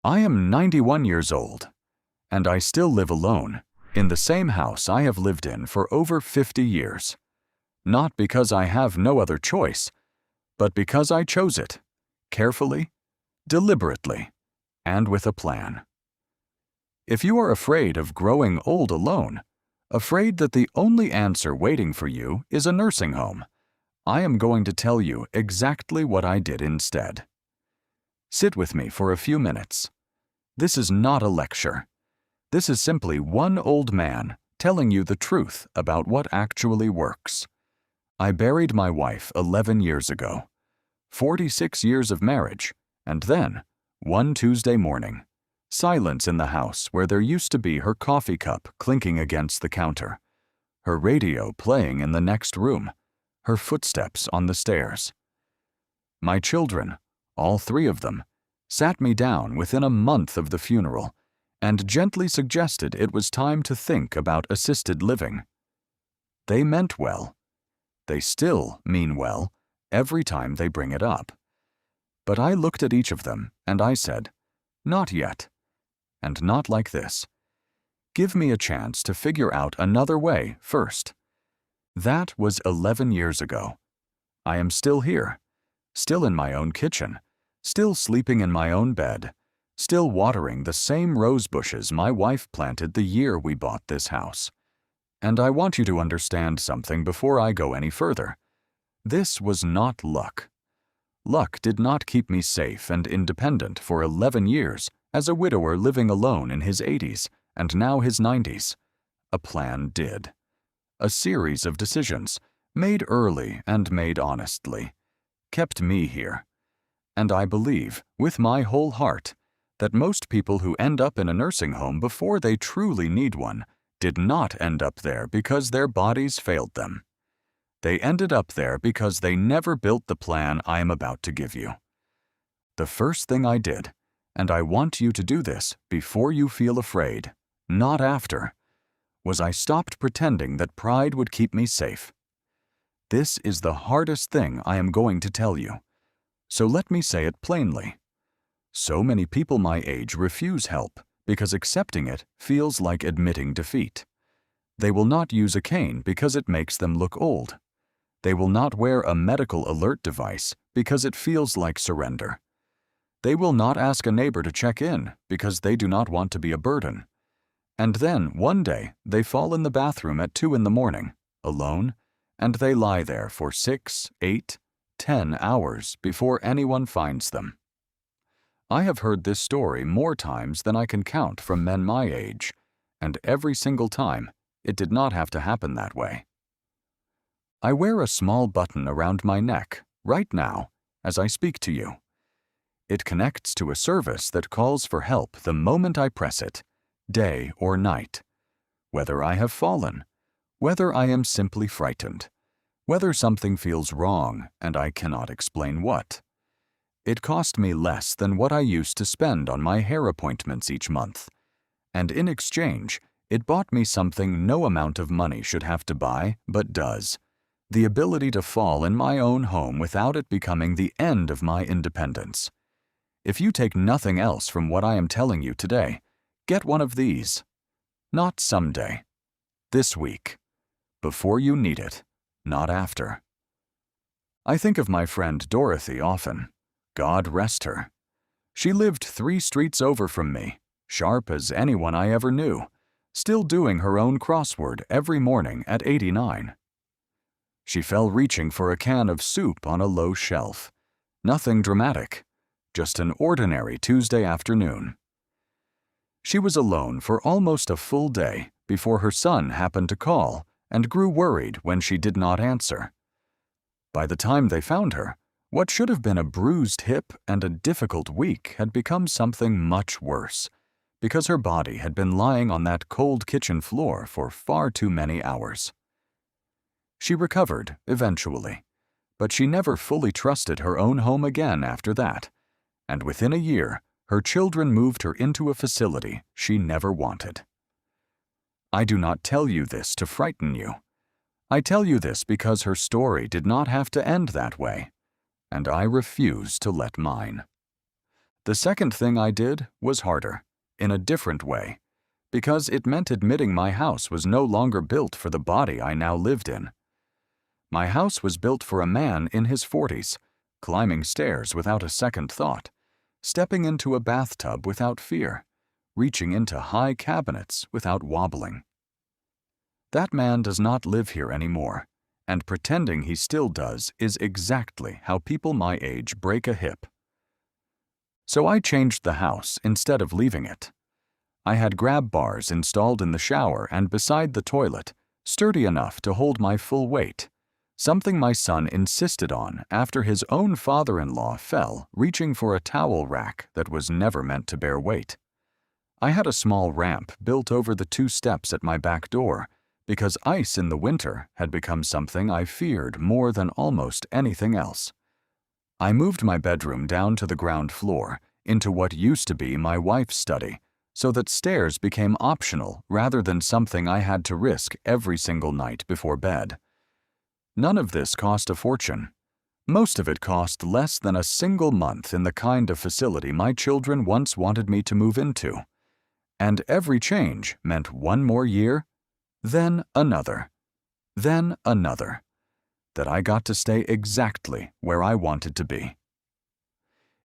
I am 91 years old, and I still live alone in the same house I have lived in for over 50 years. Not because I have no other choice, but because I chose it, carefully, deliberately, and with a plan. If you are afraid of growing old alone, afraid that the only answer waiting for you is a nursing home, I am going to tell you exactly what I did instead. Sit with me for a few minutes. This is not a lecture. This is simply one old man telling you the truth about what actually works. I buried my wife 11 years ago, 46 years of marriage, and then, one Tuesday morning, silence in the house where there used to be her coffee cup clinking against the counter, her radio playing in the next room, her footsteps on the stairs. My children, all three of them, sat me down within a month of the funeral and gently suggested it was time to think about assisted living. They meant well. They still mean well every time they bring it up. But I looked at each of them and I said, not yet. And not like this. Give me a chance to figure out another way first. That was 11 years ago. I am still here, still in my own kitchen, still sleeping in my own bed, still watering the same rose bushes my wife planted the year we bought this house. And I want you to understand something before I go any further. This was not luck. Luck did not keep me safe and independent for 11 years as a widower living alone in his 80s and now his 90s. A plan did. A series of decisions, made early and made honestly, kept me here. And I believe, with my whole heart, that most people who end up in a nursing home before they truly need one did not end up there because their bodies failed them. They ended up there because they never built the plan I am about to give you. The first thing I did, and I want you to do this before you feel afraid, not after, was I stopped pretending that pride would keep me safe. This is the hardest thing I am going to tell you, so let me say it plainly. So many people my age refuse help because accepting it feels like admitting defeat. They will not use a cane because it makes them look old. They will not wear a medical alert device because it feels like surrender. They will not ask a neighbor to check in because they do not want to be a burden. And then, one day, they fall in the bathroom at 2 in the morning, alone, and they lie there for 6, 8, 10 hours before anyone finds them. I have heard this story more times than I can count from men my age, and every single time, it did not have to happen that way. I wear a small button around my neck, right now, as I speak to you. It connects to a service that calls for help the moment I press it, day or night. Whether I have fallen, whether I am simply frightened, whether something feels wrong and I cannot explain what. It cost me less than what I used to spend on my hair appointments each month, and in exchange, it bought me something no amount of money should have to buy, but does: the ability to fall in my own home without it becoming the end of my independence. If you take nothing else from what I am telling you today, get one of these. Not someday. This week. Before you need it, not after. I think of my friend Dorothy often. God rest her. She lived 3 streets over from me, sharp as anyone I ever knew, still doing her own crossword every morning at 89. She fell reaching for a can of soup on a low shelf. Nothing dramatic, just an ordinary Tuesday afternoon. She was alone for almost a full day before her son happened to call and grew worried when she did not answer. By the time they found her, what should have been a bruised hip and a difficult week had become something much worse, because her body had been lying on that cold kitchen floor for far too many hours. She recovered eventually, but she never fully trusted her own home again after that, and within a year, her children moved her into a facility she never wanted. I do not tell you this to frighten you. I tell you this because her story did not have to end that way, and I refuse to let mine. The second thing I did was harder, in a different way, because it meant admitting my house was no longer built for the body I now lived in. My house was built for a man in his 40s, climbing stairs without a second thought, stepping into a bathtub without fear, reaching into high cabinets without wobbling. That man does not live here anymore, and pretending he still does is exactly how people my age break a hip. So I changed the house instead of leaving it. I had grab bars installed in the shower and beside the toilet, sturdy enough to hold my full weight, something my son insisted on after his own father-in-law fell reaching for a towel rack that was never meant to bear weight. I had a small ramp built over the 2 steps at my back door because ice in the winter had become something I feared more than almost anything else. I moved my bedroom down to the ground floor into what used to be my wife's study, so that stairs became optional rather than something I had to risk every single night before bed. None of this cost a fortune. Most of it cost less than a single month in the kind of facility my children once wanted me to move into. And every change meant one more year, then another, that I got to stay exactly where I wanted to be.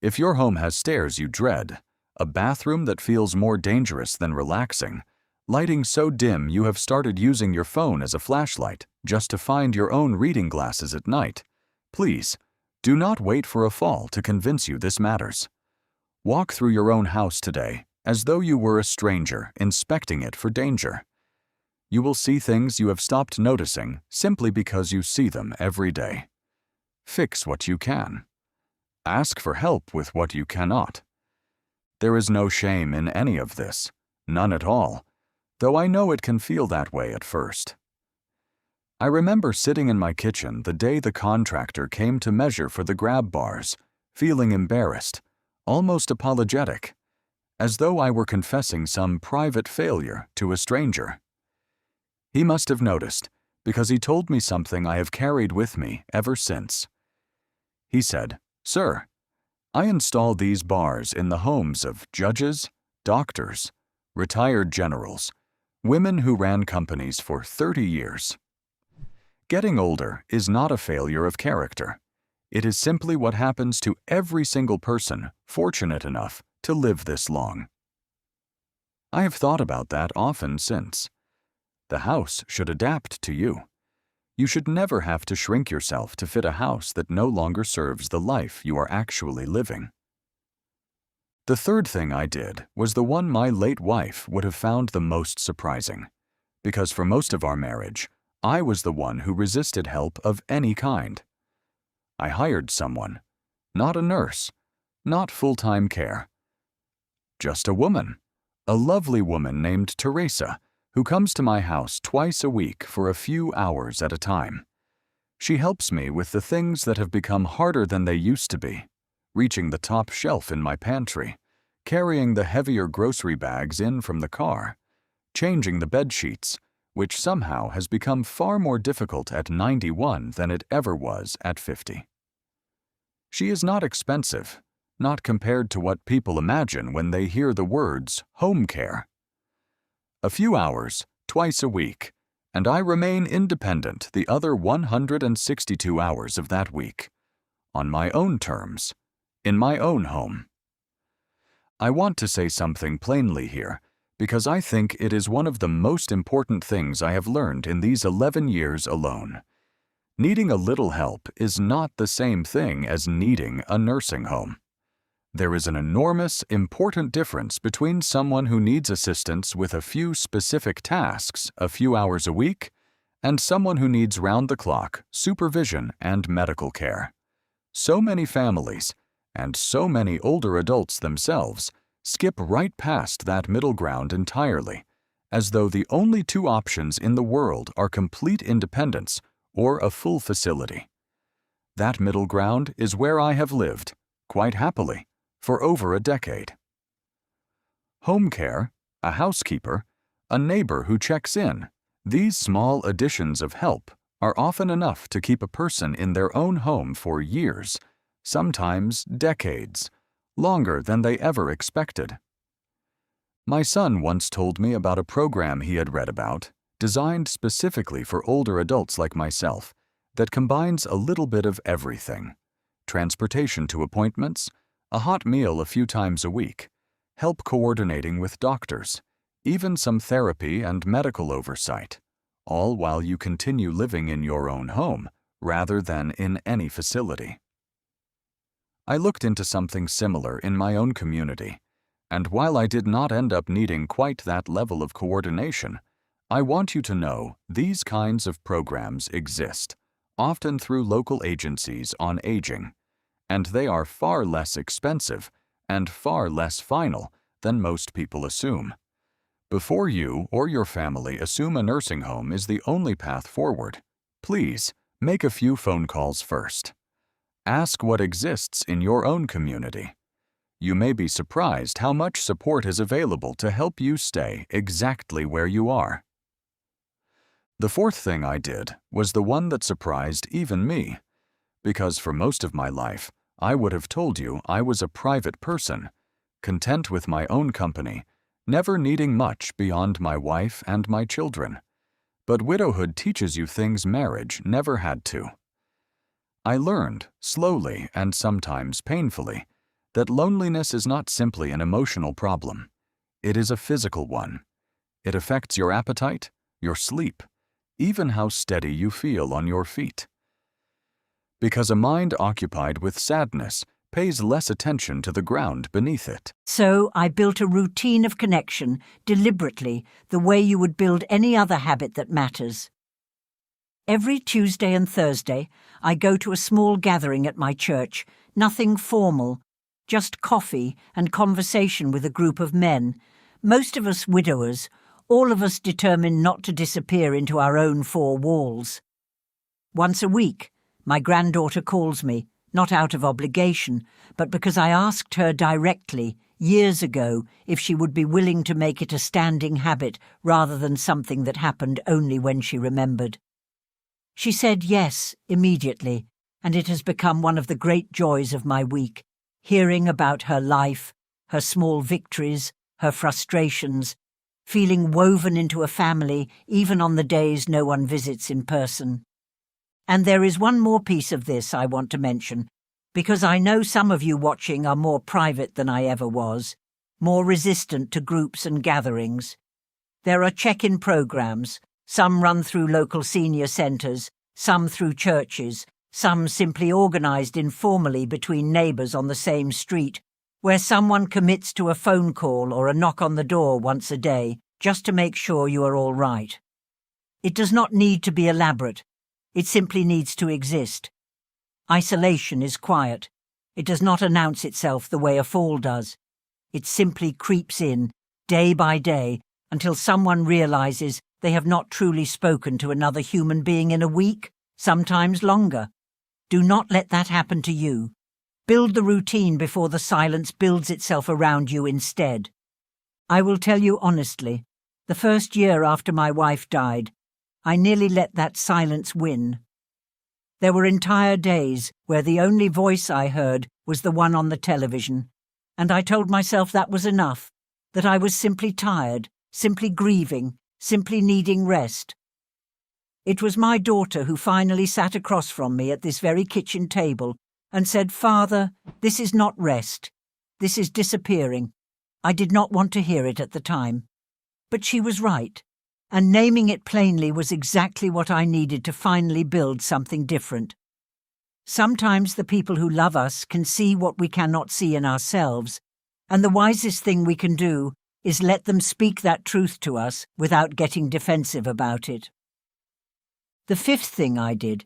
If your home has stairs you dread, a bathroom that feels more dangerous than relaxing, lighting so dim you have started using your phone as a flashlight just to find your own reading glasses at night, please, do not wait for a fall to convince you this matters. Walk through your own house today as though you were a stranger inspecting it for danger. You will see things you have stopped noticing simply because you see them every day. Fix what you can. Ask for help with what you cannot. There is no shame in any of this, none at all, though I know it can feel that way at first. I remember sitting in my kitchen the day the contractor came to measure for the grab bars, feeling embarrassed, almost apologetic, as though I were confessing some private failure to a stranger. He must have noticed, because he told me something I have carried with me ever since. He said, "Sir, I installed these bars in the homes of judges, doctors, retired generals, women who ran companies for 30 years. Getting older is not a failure of character. It is simply what happens to every single person fortunate enough to live this long." I have thought about that often since. The house should adapt to you. You should never have to shrink yourself to fit a house that no longer serves the life you are actually living. The third thing I did was the one my late wife would have found the most surprising, because for most of our marriage, I was the one who resisted help of any kind. I hired someone, not a nurse, not full-time care. Just a woman, a lovely woman named Teresa, who comes to my house twice a week for a few hours at a time. She helps me with the things that have become harder than they used to be, reaching the top shelf in my pantry, carrying the heavier grocery bags in from the car, changing the bed sheets, which somehow has become far more difficult at 91 than it ever was at 50. She is not expensive, not compared to what people imagine when they hear the words home care. A few hours, twice a week, and I remain independent the other 162 hours of that week, on my own terms, in my own home. I want to say something plainly here, because I think it is one of the most important things I have learned in these 11 years alone. Needing a little help is not the same thing as needing a nursing home. There is an enormous, important difference between someone who needs assistance with a few specific tasks a few hours a week and someone who needs round-the-clock supervision and medical care. So many families, and so many older adults themselves, skip right past that middle ground entirely, as though the only 2 options in the world are complete independence or a full facility. That middle ground is where I have lived, quite happily, for over a decade. Home care, a housekeeper, a neighbor who checks in, these small additions of help are often enough to keep a person in their own home for years, sometimes decades, longer than they ever expected. My son once told me about a program he had read about, designed specifically for older adults like myself, that combines a little bit of everything: transportation to appointments, a hot meal a few times a week, help coordinating with doctors, even some therapy and medical oversight, all while you continue living in your own home rather than in any facility. I looked into something similar in my own community, and while I did not end up needing quite that level of coordination, I want you to know these kinds of programs exist, often through local agencies on aging, and they are far less expensive and far less final than most people assume. Before you or your family assume a nursing home is the only path forward, please make a few phone calls first. Ask what exists in your own community. You may be surprised how much support is available to help you stay exactly where you are. The fourth thing I did was the one that surprised even me, because for most of my life, I would have told you I was a private person, content with my own company, never needing much beyond my wife and my children. But widowhood teaches you things marriage never had to. I learned, slowly and sometimes painfully, that loneliness is not simply an emotional problem. It is a physical one. It affects your appetite, your sleep, even how steady you feel on your feet. Because a mind occupied with sadness pays less attention to the ground beneath it. So I built a routine of connection deliberately, the way you would build any other habit that matters. Every Tuesday and Thursday, I go to a small gathering at my church, nothing formal, just coffee and conversation with a group of men, most of us widowers, all of us determined not to disappear into our own four walls. Once a week, my granddaughter calls me, not out of obligation, but because I asked her directly, years ago, if she would be willing to make it a standing habit rather than something that happened only when she remembered. She said yes immediately, and it has become one of the great joys of my week, hearing about her life, her small victories, her frustrations, feeling woven into a family even on the days no one visits in person. And there is one more piece of this I want to mention, because I know some of you watching are more private than I ever was, more resistant to groups and gatherings. There are check-in programs, some run through local senior centres, some through churches, some simply organised informally between neighbours on the same street, where someone commits to a phone call or a knock on the door once a day, just to make sure you are all right. It does not need to be elaborate. It simply needs to exist. Isolation is quiet. It does not announce itself the way a fall does. It simply creeps in, day by day, until someone realises they have not truly spoken to another human being in a week, sometimes longer. Do not let that happen to you. Build the routine before the silence builds itself around you instead. I will tell you honestly, the first year after my wife died, I nearly let that silence win. There were entire days where the only voice I heard was the one on the television, and I told myself that was enough, that I was simply tired, simply grieving, simply needing rest. It was my daughter who finally sat across from me at this very kitchen table and said, "Father, this is not rest. This is disappearing." I did not want to hear it at the time. But she was right, and naming it plainly was exactly what I needed to finally build something different. Sometimes the people who love us can see what we cannot see in ourselves, and the wisest thing we can do is let them speak that truth to us without getting defensive about it. The fifth thing I did,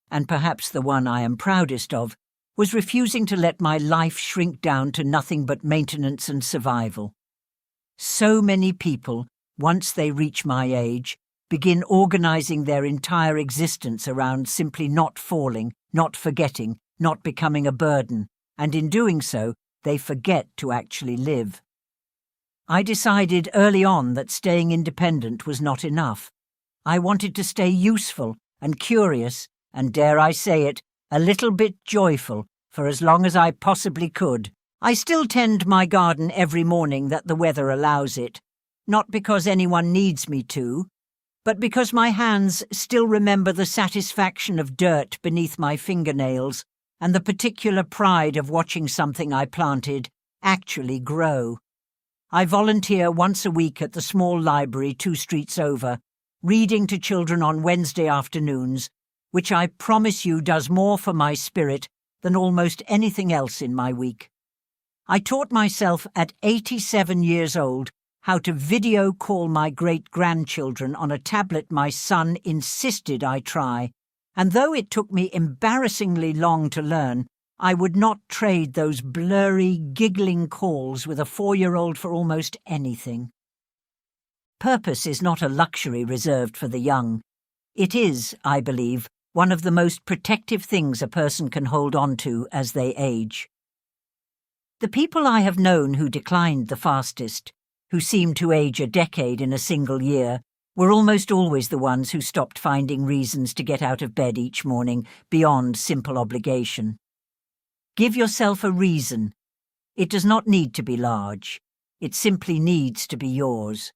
and perhaps the one I am proudest of, was refusing to let my life shrink down to nothing but maintenance and survival. So many people, once they reach my age, begin organising their entire existence around simply not falling, not forgetting, not becoming a burden, and in doing so, they forget to actually live. I decided early on that staying independent was not enough. I wanted to stay useful and curious, and dare I say it, a little bit joyful for as long as I possibly could, I still tend my garden every morning that the weather allows it, not because anyone needs me to, but because my hands still remember the satisfaction of dirt beneath my fingernails and the particular pride of watching something I planted actually grow. I volunteer once a week at the small library 2 streets over, reading to children on Wednesday afternoons, which I promise you does more for my spirit than almost anything else in my week. I taught myself at 87 years old how to video call my great-grandchildren on a tablet my son insisted I try, and though it took me embarrassingly long to learn, I would not trade those blurry, giggling calls with a 4-year-old for almost anything. Purpose is not a luxury reserved for the young. It is, I believe, one of the most protective things a person can hold on to as they age. The people I have known who declined the fastest, who seemed to age a decade in a single year, were almost always the ones who stopped finding reasons to get out of bed each morning beyond simple obligation. Give yourself a reason. It does not need to be large. It simply needs to be yours.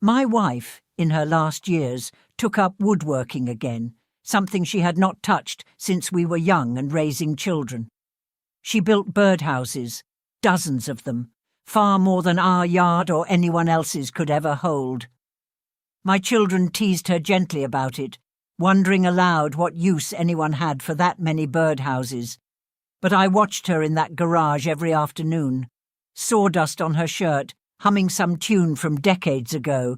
My wife, in her last years, took up woodworking again, something she had not touched since we were young and raising children. She built birdhouses, dozens of them, far more than our yard or anyone else's could ever hold. My children teased her gently about it, wondering aloud what use anyone had for that many birdhouses. But I watched her in that garage every afternoon, sawdust on her shirt, humming some tune from decades ago,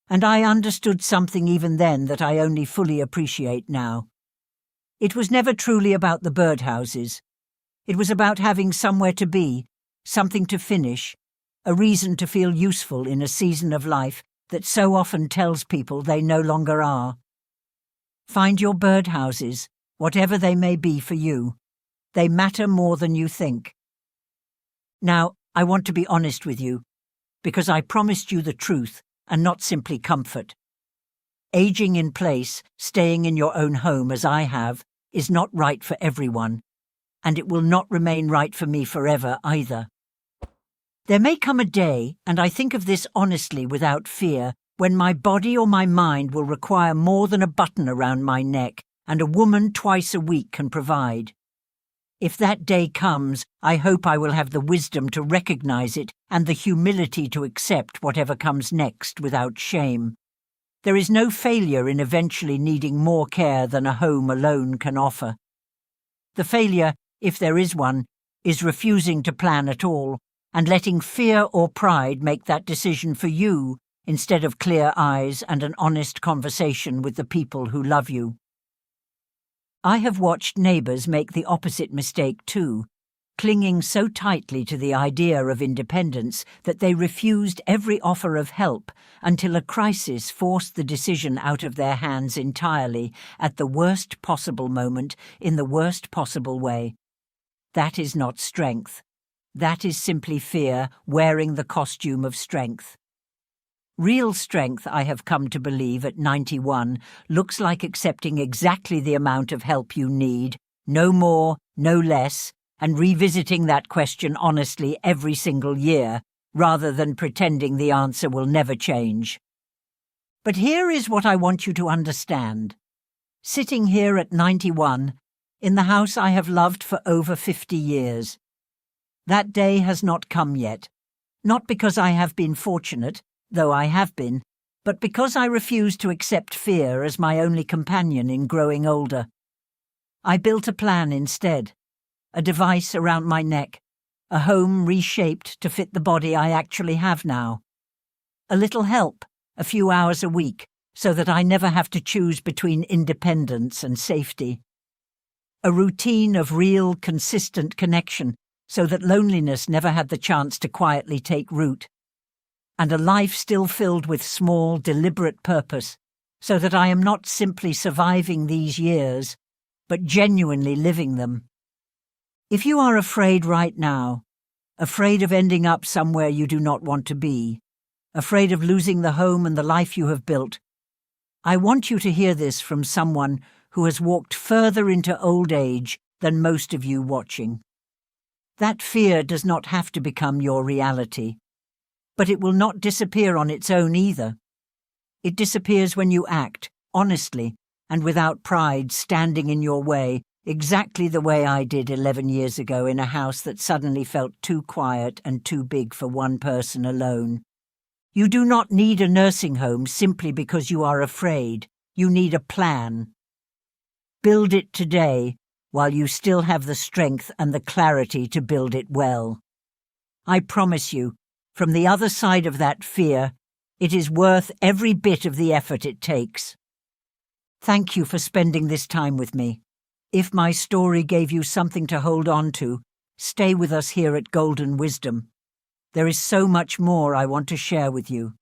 and I understood something even then that I only fully appreciate now. It was never truly about the birdhouses. It was about having somewhere to be, something to finish, a reason to feel useful in a season of life that so often tells people they no longer are. Find your birdhouses, whatever they may be for you. They matter more than you think. Now, I want to be honest with you, because I promised you the truth and not simply comfort. Aging in place, staying in your own home as I have, is not right for everyone, and it will not remain right for me forever either. There may come a day, and I think of this honestly without fear, when my body or my mind will require more than a button around my neck and a woman twice a week can provide. If that day comes, I hope I will have the wisdom to recognize it and the humility to accept whatever comes next without shame. There is no failure in eventually needing more care than a home alone can offer. The failure, if there is one, is refusing to plan at all and letting fear or pride make that decision for you instead of clear eyes and an honest conversation with the people who love you. I have watched neighbours make the opposite mistake too, clinging so tightly to the idea of independence that they refused every offer of help until a crisis forced the decision out of their hands entirely at the worst possible moment in the worst possible way. That is not strength. That is simply fear wearing the costume of strength. Real strength, I have come to believe at 91, looks like accepting exactly the amount of help you need, no more, no less, and revisiting that question honestly every single year, rather than pretending the answer will never change. But here is what I want you to understand. Sitting here at 91, in the house I have loved for over 50 years, that day has not come yet, not because I have been fortunate, though I have been, but because I refuse to accept fear as my only companion in growing older. I built a plan instead, a device around my neck, a home reshaped to fit the body I actually have now. A little help, a few hours a week, so that I never have to choose between independence and safety. A routine of real, consistent connection, so that loneliness never had the chance to quietly take root. And a life still filled with small, deliberate purpose, so that I am not simply surviving these years, but genuinely living them. If you are afraid right now, afraid of ending up somewhere you do not want to be, afraid of losing the home and the life you have built, I want you to hear this from someone who has walked further into old age than most of you watching. That fear does not have to become your reality. But it will not disappear on its own either. It disappears when you act, honestly, and without pride standing in your way, exactly the way I did 11 years ago in a house that suddenly felt too quiet and too big for one person alone. You do not need a nursing home simply because you are afraid. You need a plan. Build it today, while you still have the strength and the clarity to build it well. I promise you, from the other side of that fear, it is worth every bit of the effort it takes. Thank you for spending this time with me. If my story gave you something to hold on to, stay with us here at Golden Wisdom. There is so much more I want to share with you.